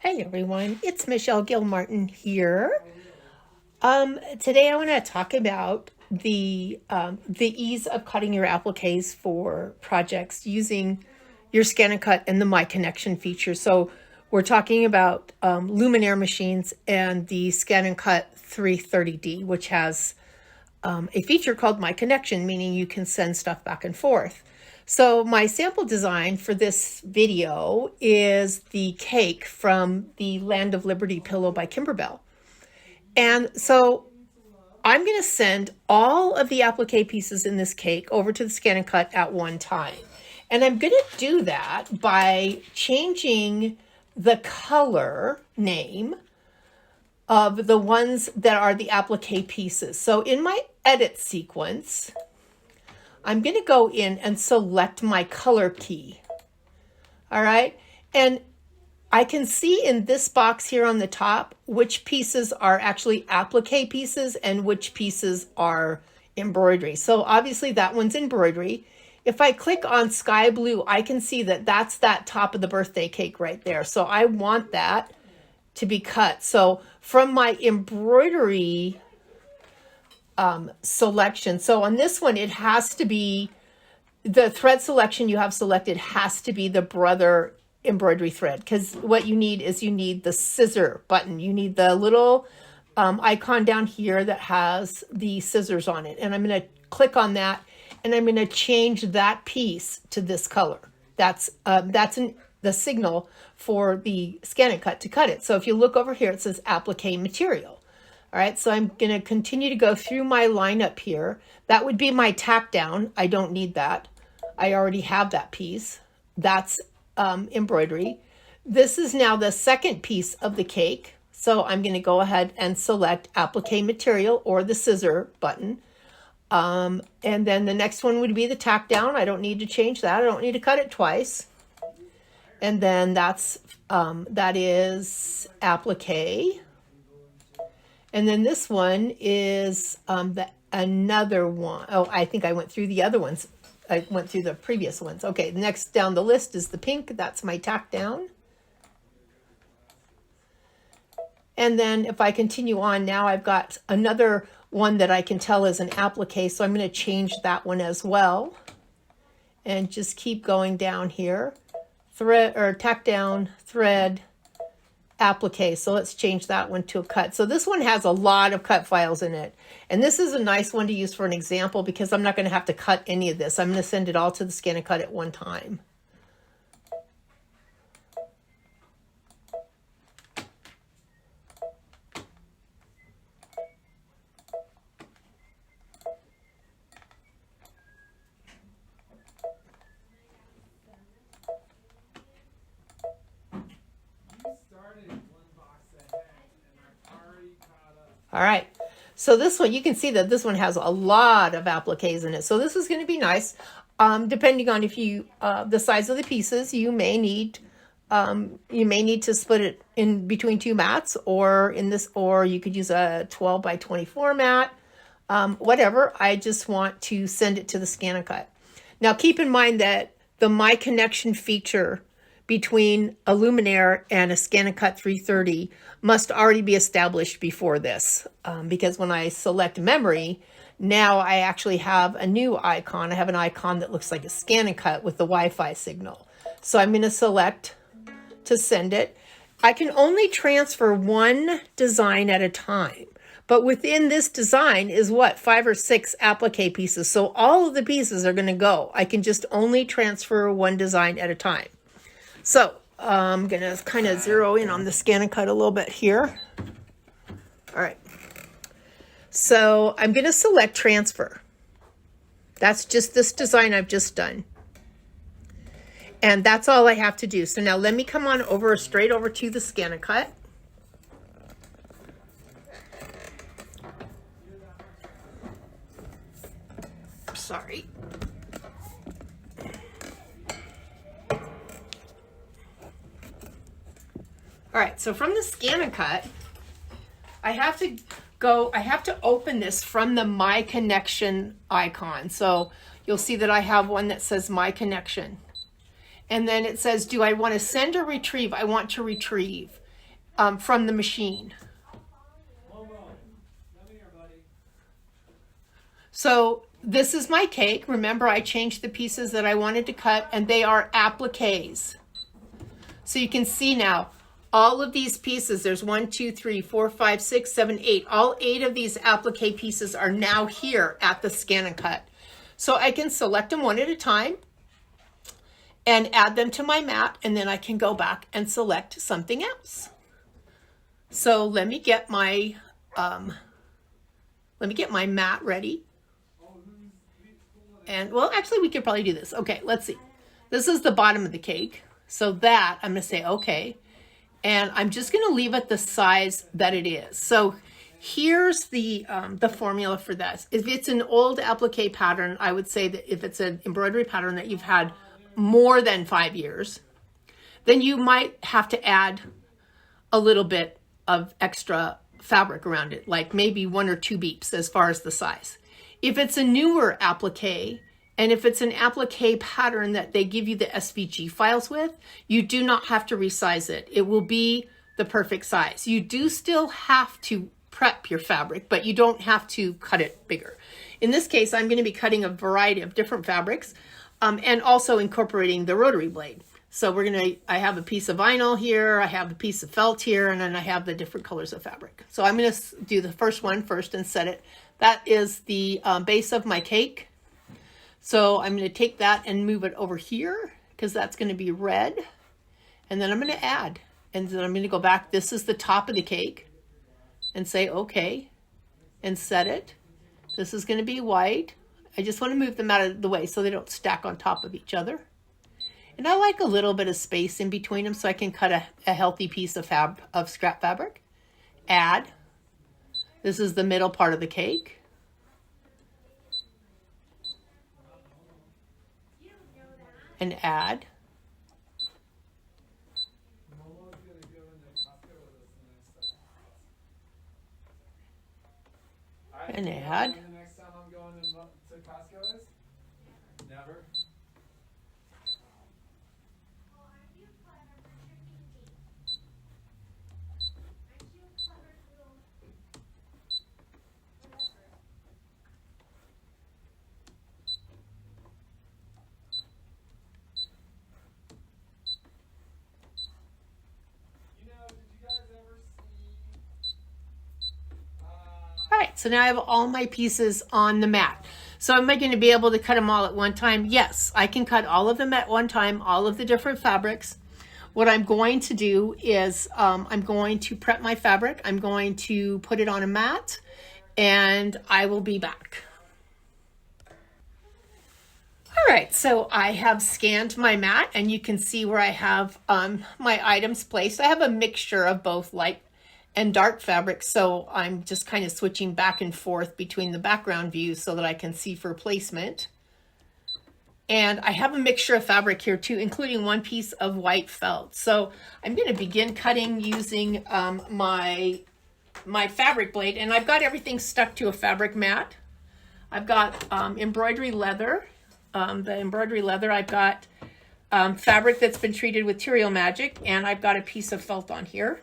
Hi everyone, it's Michelle Gilmartin here. Today I want to talk about the ease of cutting your appliques for projects using your Scan and Cut and the My Connection feature. So we're talking about Luminaire machines and the Scan and Cut 330D, which has a feature called My Connection, meaning you can send stuff back and forth. So my sample design for this video is the cake from the Land of Liberty pillow by Kimberbell. And so I'm going to send all of the applique pieces in this cake over to the Scan and Cut at one time. And I'm going to do that by changing the color name of the ones that are the applique pieces. So in my edit sequence, I'm going to go in and select my color key. All right. And I can see in this box here on the top which pieces are actually applique pieces and which pieces are embroidery. So obviously that one's embroidery. If I click on sky blue, I can see that that's that top of the birthday cake right there. So I want that to be cut. So from my embroidery selection. So on this one, it has to be the thread selection you have selected has to be the brother embroidery thread, because what you need is you need the scissor button. You need the little icon down here that has the scissors on it. And I'm going to click on that and I'm going to change that piece to this color. That's the signal for the Scan and Cut to cut it. So if you look over here, it says applique material. All right, so I'm going to continue to go through my lineup here. That would be my tack down. I don't need that. I already have that piece. That's embroidery. This is now the second piece of the cake. So I'm going to go ahead and select applique material or the scissor button. And then the next one would be the tack down. I don't need to change that. I don't need to cut it twice. And then that is applique. And then this one is another one. Oh, I think I went through the other ones. I went through the previous ones. Okay, next down the list is the pink. That's my tack down. And then if I continue on, now I've got another one that I can tell is an applique. So I'm going to change that one as well. And just keep going down here. Thread or tack down, thread, applique. So let's change that one to a cut. So this one has a lot of cut files in it. And this is a nice one to use for an example because I'm not going to have to cut any of this. I'm going to send it all to the Scan and Cut at one time. All right, so this one, you can see that this one has a lot of appliques in it. So this is going to be nice. Depending on if you the size of the pieces, you may need to split it in between two mats, or you could use a 12 by 24 mat. Whatever. I just want to send it to the Scan and Cut. Now keep in mind that the My Connection feature between a Luminaire and a Scan and Cut 330 must already be established before this, because when I select memory, now I actually have a new icon. I have an icon that looks like a Scan and Cut with the Wi-Fi signal. So I'm going to select to send it. I can only transfer one design at a time, but within this design is 5 or 6 applique pieces. So all of the pieces are going to go. I can just only transfer one design at a time. So I'm going to kind of zero in on the Scan and Cut a little bit here. All right. So I'm going to select transfer. That's just this design I've just done. And that's all I have to do. So now let me come on over, straight over to the Scan and Cut. Sorry. All right, so from the Scan and Cut, I have to open this from the My Connection icon. So you'll see that I have one that says My Connection. And then it says, do I want to send or retrieve? I want to retrieve. from the machine. So this is my cake. Remember, I changed the pieces that I wanted to cut, and they are appliques. So you can see now, all of these pieces, there's 1, 2, 3, 4, 5, 6, 7, 8. All 8 of these applique pieces are now here at the Scan and Cut. So I can select them one at a time and add them to my mat, and then I can go back and select something else. So let me get my mat ready. And well, actually we could probably do this. Okay, let's see. This is the bottom of the cake. So that I'm going to say okay. And I'm just going to leave it the size that it is. So here's the formula for this. If it's an old applique pattern, I would say that if it's an embroidery pattern that you've had more than 5 years, then you might have to add a little bit of extra fabric around it, like maybe 1 or 2 beeps as far as the size. If it's a newer applique, and if it's an applique pattern that they give you the SVG files with, you do not have to resize it. It will be the perfect size. You do still have to prep your fabric, but you don't have to cut it bigger. In this case, I'm going to be cutting a variety of different fabrics and also incorporating the rotary blade. So I have a piece of vinyl here, I have a piece of felt here, and then I have the different colors of fabric. So I'm going to do the first one first and set it. That is the base of my cake. So I'm going to take that and move it over here because that's going to be red. And then I'm going to add. And then I'm going to go back. This is the top of the cake. And say okay. And set it. This is going to be white. I just want to move them out of the way so they don't stack on top of each other. And I like a little bit of space in between them so I can cut a healthy piece of scrap fabric. Add. This is the middle part of the cake. And add. And add. The next time I'm going to Costco is? Never. All right, so now I have all my pieces on the mat. So am I going to be able to cut them all at one time? Yes, I can cut all of them at one time, all of the different fabrics. What I'm going to do is I'm going to prep my fabric. I'm going to put it on a mat, and I will be back. All right, so I have scanned my mat, and you can see where I have my items placed. I have a mixture of both light and dark fabric, so I'm just kind of switching back and forth between the background views so that I can see for placement. And I have a mixture of fabric here too, including one piece of white felt. So I'm going to begin cutting using my fabric blade, and I've got everything stuck to a fabric mat. I've got embroidery leather. The embroidery leather, I've got fabric that's been treated with Material Magic, and I've got a piece of felt on here.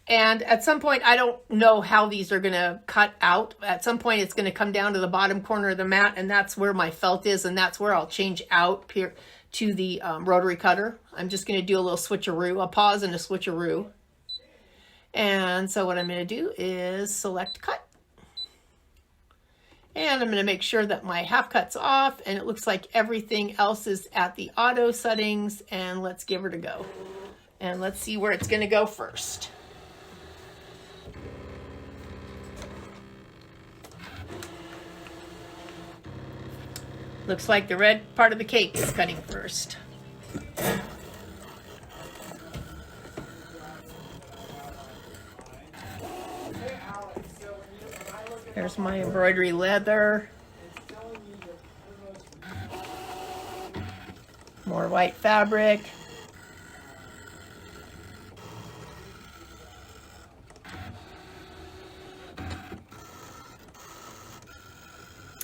And at some point, I don't know how these are going to cut out. At some point, it's going to come down to the bottom corner of the mat, and that's where my felt is, and that's where I'll change out to the rotary cutter. I'm just going to do a little switcheroo, a pause and a switcheroo. And so what I'm going to do is select cut. And I'm going to make sure that my half cut's off, and it looks like everything else is at the auto settings, and let's give her a go. And let's see where it's going to go first. Looks like the red part of the cake is cutting first. There's my embroidery leather. More white fabric.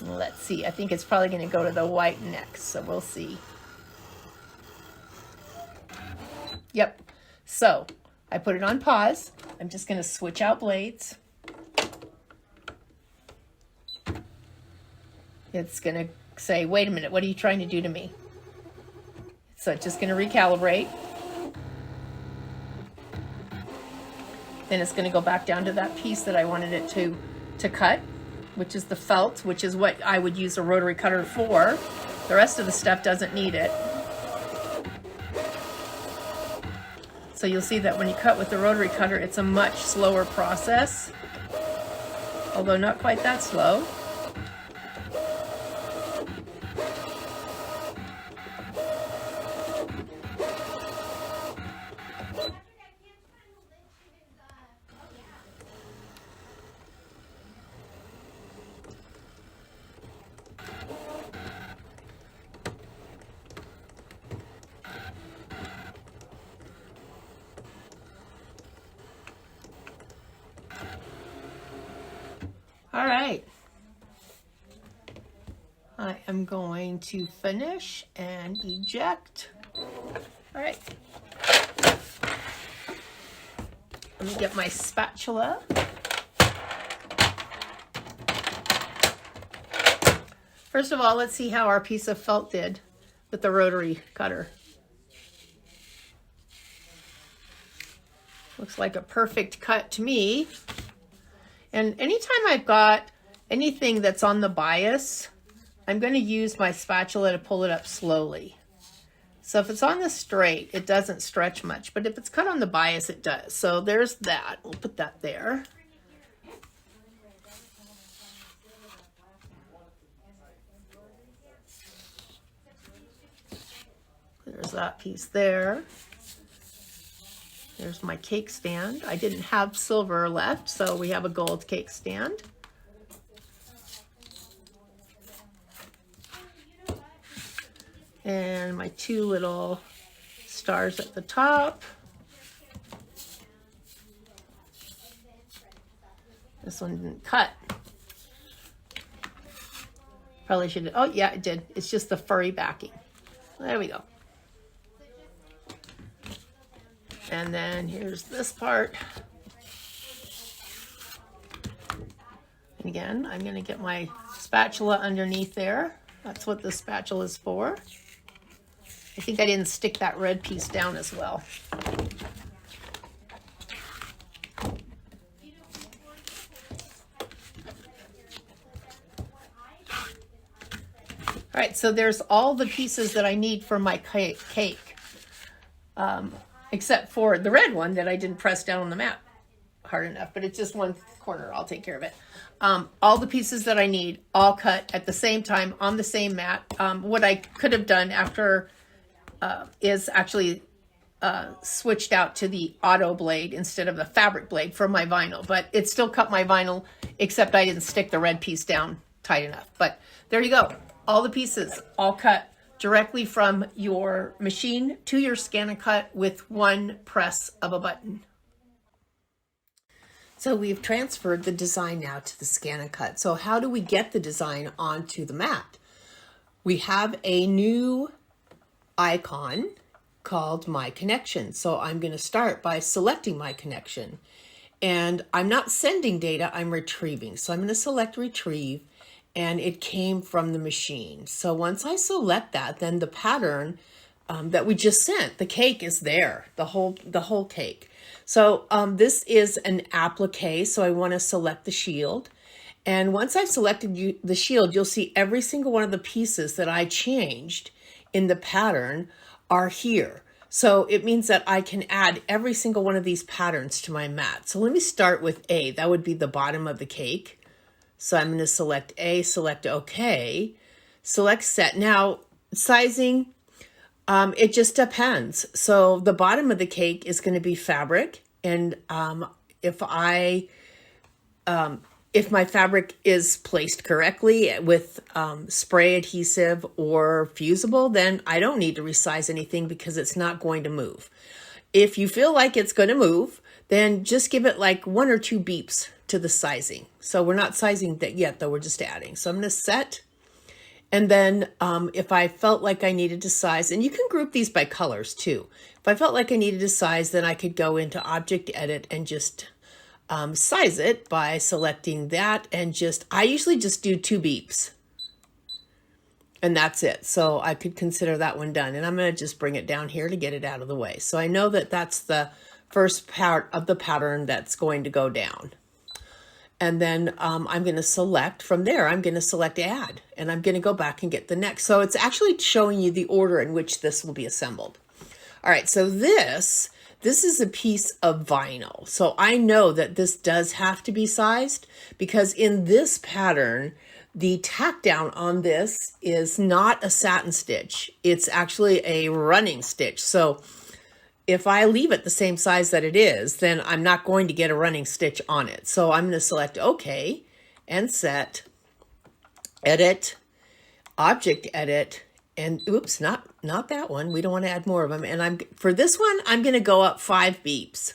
Let's see, I think it's probably going to go to the white next, so we'll see. Yep, so I put it on pause. I'm just going to switch out blades. It's going to say, wait a minute, what are you trying to do to me? So it's just going to recalibrate. Then it's going to go back down to that piece that I wanted it to cut, which is the felt, which is what I would use a rotary cutter for. The rest of the stuff doesn't need it. So you'll see that when you cut with the rotary cutter, it's a much slower process, although not quite that slow. All right, I am going to finish and eject. All right, let me get my spatula. First of all, let's see how our piece of felt did with the rotary cutter. Looks like a perfect cut to me. And anytime I've got anything that's on the bias, I'm going to use my spatula to pull it up slowly. So if it's on the straight, it doesn't stretch much, but if it's cut on the bias, it does. So there's that. We'll put that there. There's that piece there. There's my cake stand. I didn't have silver left, so we have a gold cake stand. And my two little stars at the top. This one didn't cut. Probably should have, oh yeah, it did. It's just the furry backing. There we go. And then here's this part. And again, I'm going to get my spatula underneath there. That's what the spatula is for. I think I didn't stick that red piece down as well. All right, so there's all the pieces that I need for my cake. Except for the red one that I didn't press down on the mat hard enough, but it's just one corner. I'll take care of it. All the pieces that I need, all cut at the same time on the same mat. What I could have done after is actually switched out to the auto blade instead of the fabric blade for my vinyl, but it still cut my vinyl, except I didn't stick the red piece down tight enough. But there you go. All the pieces, all cut directly from your machine to your scan and cut with one press of a button. So we've transferred the design now to the scan and cut. So how do we get the design onto the mat? We have a new icon called My Connection. So I'm going to start by selecting my connection. And I'm not sending data, I'm retrieving. So I'm going to select retrieve. And it came from the machine. So once I select that, then the pattern that we just sent, the cake is there, the whole cake. So this is an applique, so I want to select the shield. And once I've selected the shield, you'll see every single one of the pieces that I changed in the pattern are here. So it means that I can add every single one of these patterns to my mat. So let me start with A. That would be the bottom of the cake. So I'm going to select A, select OK, select set. Now, sizing, it just depends. So the bottom of the cake is going to be fabric. And if my fabric is placed correctly with spray adhesive or fusible, then I don't need to resize anything because it's not going to move. If you feel like it's going to move, then just give it like 1 or 2 beeps to the sizing. So we're not sizing that yet, though, we're just adding. So I'm going to set, And then if I felt like I needed to size, and you can group these by colors too. If I felt like I needed to size, then I could go into Object Edit and just size it by selecting that, and I usually just do 2 beeps. And that's it. So I could consider that one done. And I'm going to just bring it down here to get it out of the way. So I know that that's the first part of the pattern that's going to go down. And then I'm going to select from there, I'm going to select add, and I'm going to go back and get the next. So it's actually showing you the order in which this will be assembled. All right, so this is a piece of vinyl. So I know that this does have to be sized because in this pattern, the tack down on this is not a satin stitch. It's actually a running stitch. So if I leave it the same size that it is, then I'm not going to get a running stitch on it. So I'm going to select OK and set, edit, object edit, and oops, not that one. We don't want to add more of them. And for this one, I'm going to go up 5 beeps.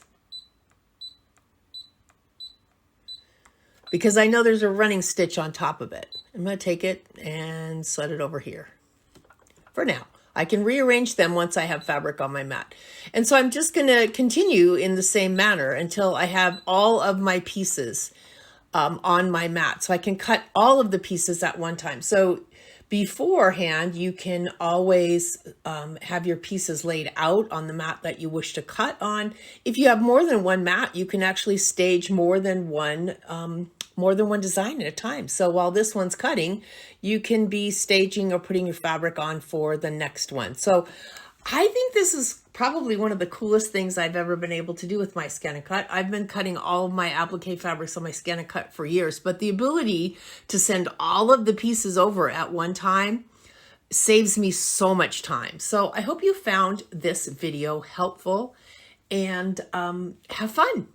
Because I know there's a running stitch on top of it. I'm going to take it and set it over here for now. I can rearrange them once I have fabric on my mat. And so I'm just going to continue in the same manner until I have all of my pieces on my mat. So I can cut all of the pieces at one time. So beforehand, you can always have your pieces laid out on the mat that you wish to cut on. If you have more than one mat, you can actually stage more than one design at a time. So while this one's cutting, you can be staging or putting your fabric on for the next one. So I think this is probably one of the coolest things I've ever been able to do with my Scan and Cut. I've been cutting all of my applique fabrics on my Scan and Cut for years, but the ability to send all of the pieces over at one time saves me so much time. So I hope you found this video helpful, and have fun.